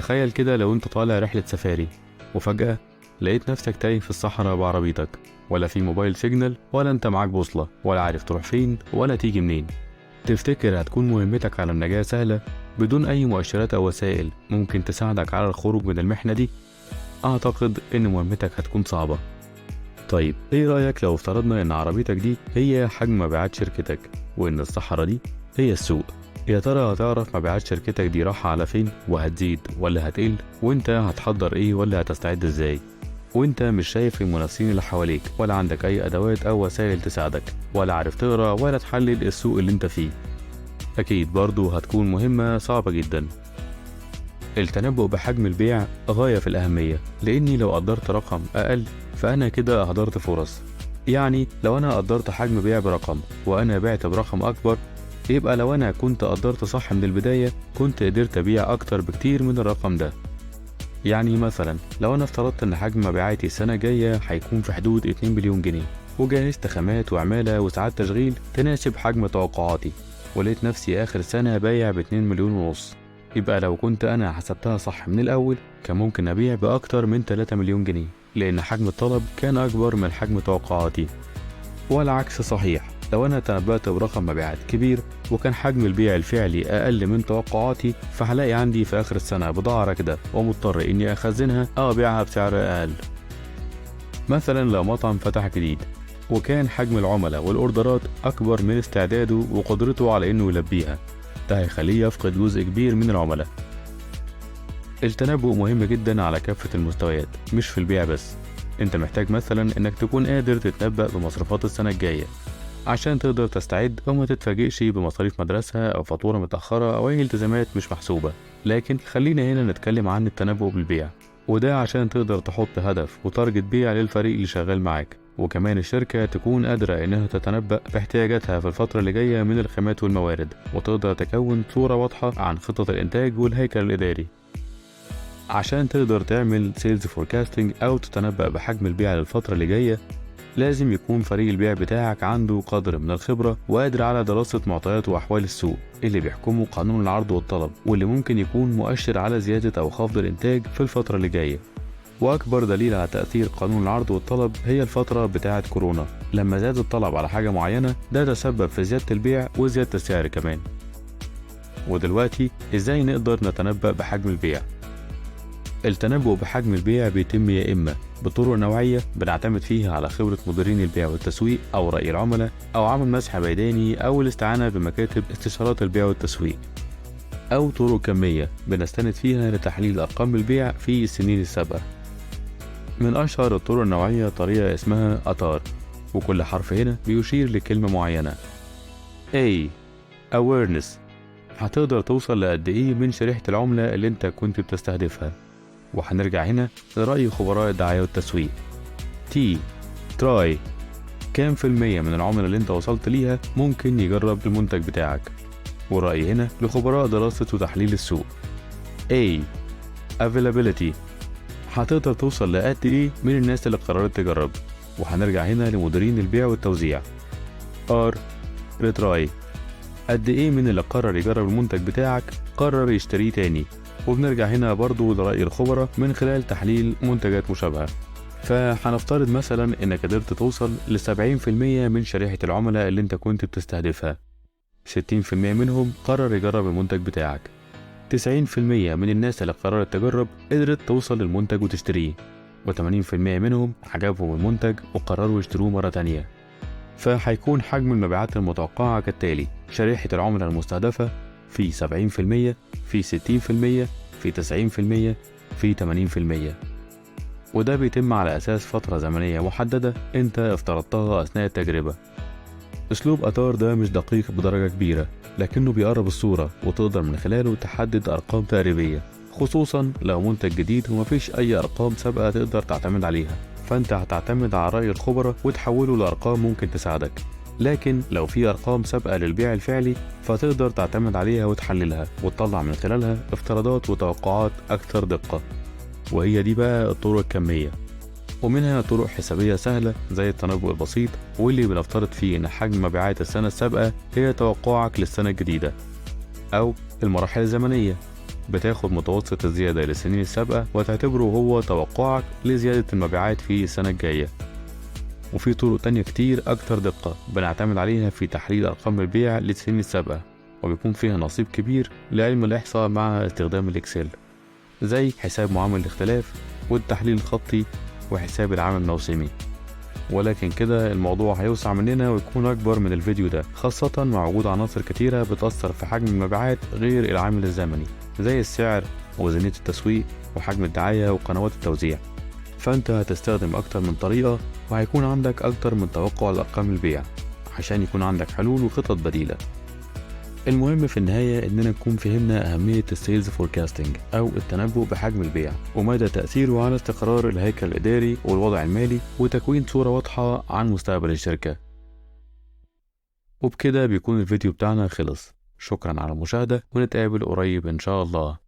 تخيل كده لو انت طالع رحلة سفاري وفجأة لقيت نفسك تايه في الصحراء بعربيتك، ولا في موبايل سيجنال، ولا انت معاك بوصلة، ولا عارف تروح فين ولا تيجي منين. تفتكر هتكون مهمتك على النجاة سهلة بدون أي مؤشرات أو وسائل ممكن تساعدك على الخروج من المحنة دي؟ أعتقد إن مهمتك هتكون صعبة. طيب إيه رأيك لو افترضنا إن عربيتك دي هي حجم مبيعات شركتك، وإن الصحراء دي هي السوق؟ يا ترى هتعرف مبيعات شركتك دي رايحة على فين، وهتزيد ولا هتقل، وإنت هتحضر إيه ولا هتستعد إزاي، وإنت مش شايف المنافسين اللي حواليك، ولا عندك أي أدوات أو وسائل تساعدك، ولا عارف تقرأ ولا تحلل السوق اللي إنت فيه؟ أكيد برضو هتكون مهمة صعبة جدا. التنبؤ بحجم البيع غاية في الأهمية، لأني لو قدرت رقم أقل فأنا كده أهدرت فرص. يعني لو أنا قدرت حجم بيع برقم وأنا بعت برقم أكبر، يبقى لو أنا كنت قدرت صح من البداية كنت قدرت أبيع أكتر بكتير من الرقم ده. يعني مثلا لو أنا افترضت إن حجم مبيعاتي السنة الجاية هيكون في حدود 2 مليون جنيه، وجهزت خامات وعمالة وساعات تشغيل تناسب حجم توقعاتي، ولقيت نفسي آخر سنة بايع ب2 مليون ونص، يبقى لو كنت أنا حسبتها صح من الأول كان ممكن أبيع بأكتر من 3 مليون جنيه، لأن حجم الطلب كان أكبر من حجم توقعاتي. والعكس صحيح، لو أنا تنبأت برقم مبيعات كبير وكان حجم البيع الفعلي أقل من توقعاتي، فهلاقي عندي في آخر السنة بضاعة راكدة ومضطر إني أخزنها أو أبيعها بسعر أقل. مثلا لو مطعم فتح جديد وكان حجم العملاء والأوردرات أكبر من استعداده وقدرته على إنه يلبيها، ده هيخليه يفقد جزء كبير من العملاء. التنبؤ مهم جدا على كافة المستويات، مش في البيع بس. انت محتاج مثلا انك تكون قادر تتنبأ بمصروفات السنة الجاية عشان تقدر تستعد وما تتفاجئش بمصاريف مدرسة او فاتورة متأخرة او اي التزامات مش محسوبة. لكن خلينا هنا نتكلم عن التنبؤ بالبيع، وده عشان تقدر تحط هدف وتارجت بيع للفريق اللي شغال معاك، وكمان الشركة تكون قادرة انها تتنبأ باحتياجاتها في الفترة اللي جاية من الخامات والموارد، وتقدر تكون صورة واضحة عن خطط الانتاج والهيكل الاداري. عشان تقدر تعمل سيلز فوركاستنج او تتنبأ بحجم البيع للفترة اللي جاية، لازم يكون فريق البيع بتاعك عنده قدر من الخبرة وقادر على دراسة معطيات واحوال السوق اللي بيحكموا قانون العرض والطلب، واللي ممكن يكون مؤشر على زيادة او خفض الانتاج في الفترة اللي جاية. واكبر دليل على تأثير قانون العرض والطلب هي الفترة بتاعة كورونا، لما زاد الطلب على حاجة معينة ده تسبب في زيادة البيع وزيادة السعر كمان. ودلوقتي ازاي نقدر نتنبأ بحجم البيع؟ التنبؤ بحجم البيع بيتم يا إما بطرق نوعية بنعتمد فيها على خبرة مديرين البيع والتسويق أو رأي العملاء أو عمل مسح ميداني أو الاستعانة بمكاتب استشارات البيع والتسويق، أو طرق كمية بنستند فيها لتحليل أرقام البيع في السنين السابقة. من أشهر الطرق النوعية طريقة اسمها أتار، وكل حرف هنا بيشير لكلمة معينة. A Awareness، هتقدر توصل لقد إيه من شريحة العملة اللي أنت كنت بتستهدفها، وهنرجع هنا لرأي خبراء الدعاية والتسويق. T Try، كام في المية من العملاء اللي انت وصلت ليها ممكن يجرب المنتج بتاعك، ورأي هنا لخبراء دراسة وتحليل السوق. A Availability، هتقدر توصل لقد ايه من الناس اللي قررت تجرب، وهنرجع هنا لمديرين البيع والتوزيع. R Retry، قد ايه من اللي قرر يجرب المنتج بتاعك قرر يشتريه تاني، وبنرجع هنا برضو لرأي الخبراء من خلال تحليل منتجات مشابهة. فهنفترض مثلا انك قدرت توصل ل70% من شريحة العملاء اللي انت كنت بتستهدفها. 60% منهم قرر يجرب المنتج بتاعك. 90% من الناس اللي قررت تجرب قدرت توصل للمنتج وتشتريه، و80% منهم عجبهم المنتج وقرروا يشتروه مرة تانية. فهيكون حجم المبيعات المتوقعة كالتالي: شريحة العملاء المستهدفة في 70%، في 60%، في 90%، في 80%. وده بيتم على أساس فترة زمنية محددة انت افترضتها أثناء التجربة. أسلوب أتار ده مش دقيق بدرجة كبيرة، لكنه بيقرب الصورة وتقدر من خلاله تحدد أرقام تقريبية، خصوصا لو منتج جديد ومفيش أي أرقام سابقة تقدر تعتمد عليها، فانت هتعتمد على رأي الخبراء وتحوله لأرقام ممكن تساعدك. لكن لو في أرقام سابقة للبيع الفعلي فتقدر تعتمد عليها وتحللها وتطلع من خلالها افتراضات وتوقعات أكثر دقة، وهي دي بقى الطرق الكمية. ومنها طرق حسابية سهلة زي التنبؤ البسيط، واللي بنفترض فيه إن حجم مبيعات السنة السابقة هي توقعك للسنة الجديدة، أو المراحل الزمنية بتاخد متوسط الزيادة للسنين السابقة وتعتبره هو توقعك لزيادة المبيعات في السنة الجاية. وفي طرق تانية كتير أكتر دقة بنعتمد عليها في تحليل أرقام البيع للسنين السابقة، وبيكون فيها نصيب كبير لعلم الإحصاء مع استخدام الإكسل، زي حساب معامل الاختلاف والتحليل الخطي وحساب العام الموسمي. ولكن كده الموضوع هيوسع مننا ويكون أكبر من الفيديو ده، خاصة مع وجود عناصر كتيرة بتأثر في حجم المبيعات غير العامل الزمني، زي السعر وميزانية التسويق وحجم الدعاية وقنوات التوزيع. فأنت هتستخدم أكتر من طريقة، وهيكون عندك أكتر من توقع لأرقام البيع عشان يكون عندك حلول وخطط بديلة. المهم في النهاية إننا نكون فهمنا أهمية السيلز فوركاستنج أو التنبؤ بحجم البيع ومدى تأثيره على استقرار الهيكل الإداري والوضع المالي وتكوين صورة واضحة عن مستقبل الشركة. وبكده بيكون الفيديو بتاعنا خلص. شكرا على المشاهدة، ونتقابل قريب إن شاء الله.